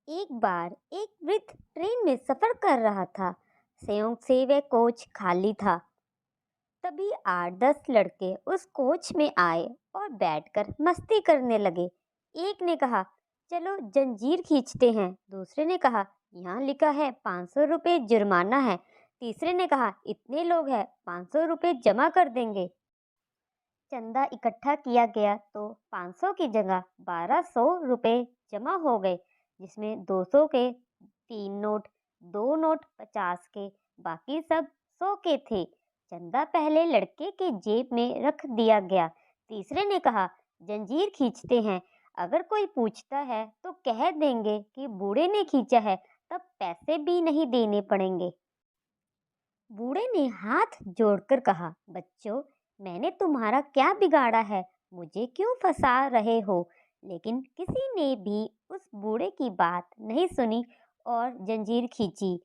एक बार एक वृद्ध ट्रेन में सफर कर रहा था। संयोग से वह कोच खाली था। तभी 8-10 लड़के उस कोच में आए और बैठकर मस्ती करने लगे। एक ने कहा, चलो जंजीर खींचते हैं। दूसरे ने कहा, यहाँ लिखा है 500 रुपये जुर्माना है। तीसरे ने कहा, इतने लोग हैं, 500 रुपये जमा कर देंगे। चंदा इकट्ठा किया गया तो 500 की जगह 1200 रुपये जमा हो गए, जिसमें 200 के तीन नोट, दो नोट 50 के, बाकी सब 100 के थे। चंदा पहले लड़के के जेब में रख दिया गया। तीसरे ने कहा, जंजीर खींचते हैं। अगर कोई पूछता है तो कह देंगे कि बूढ़े ने खींचा है, तब पैसे भी नहीं देने पड़ेंगे। बूढ़े ने हाथ जोड़कर कहा, बच्चों, मैंने तुम्हारा क्या बिगाड़ा है? मुझे क्यों फंसा रहे हो? लेकिन किसी ने भी उस बूढ़े की बात नहीं सुनी और जंजीर खींची।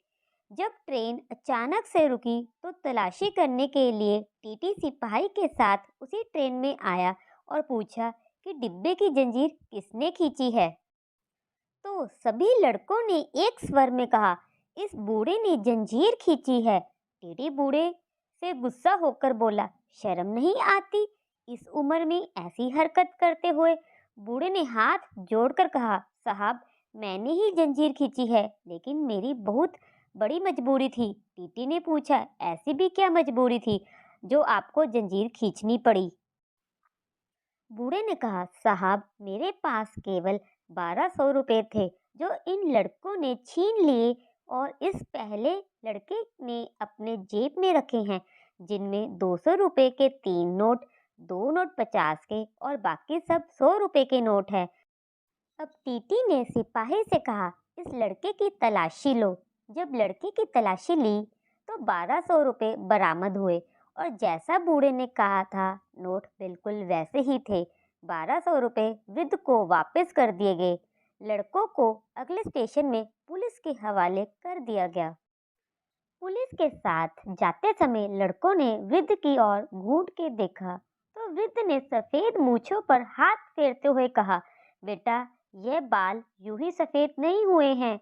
जब ट्रेन अचानक से रुकी तो तलाशी करने के लिए टीटी सिपाही के साथ उसी ट्रेन में आया और पूछा कि डिब्बे की जंजीर किसने खींची है। तो सभी लड़कों ने एक स्वर में कहा, इस बूढ़े ने जंजीर खींची है। टेढ़े बूढ़े से गुस्सा होकर बोला, शर्म नहीं आती इस उम्र में ऐसी हरकत करते हुए? बूढ़े ने हाथ जोड़कर कहा, साहब, मैंने ही जंजीर खींची है, लेकिन मेरी बहुत बड़ी मजबूरी थी। टीटी ने पूछा, ऐसी भी क्या मजबूरी थी जो आपको जंजीर खींचनी पड़ी? बूढ़े ने कहा, साहब, मेरे पास केवल 1200 रुपये थे, जो इन लड़कों ने छीन लिए और इस पहले लड़के ने अपने जेब में रखे हैं, जिनमें 200 रुपये के तीन नोट, दो नोट 50 के और बाकी सब 100 रुपये के नोट है। अब टीटी ने सिपाही से कहा, इस लड़के की तलाशी लो। जब लड़के की तलाशी ली तो 1200 रुपये बरामद हुए और जैसा बूढ़े ने कहा था, नोट बिल्कुल वैसे ही थे। 1200 रुपये वृद्ध को वापस कर दिए गए। लड़कों को अगले स्टेशन में पुलिस के हवाले कर दिया गया। पुलिस के साथ जाते समय लड़कों ने वृद्ध की ओर घूर के देखा तो वृद्ध ने सफेद मूछों पर हाथ फेरते हुए कहा, बेटा, ये बाल यूं ही सफेद नहीं हुए हैं।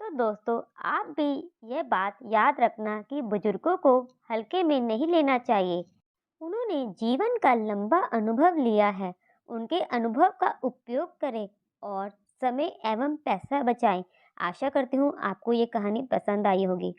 तो दोस्तों, आप भी यह बात याद रखना कि बुजुर्गों को हल्के में नहीं लेना चाहिए। उन्होंने जीवन का लंबा अनुभव लिया है। उनके अनुभव का उपयोग करें और समय एवं पैसा बचाएं। आशा करती हूँ आपको ये कहानी पसंद आई होगी।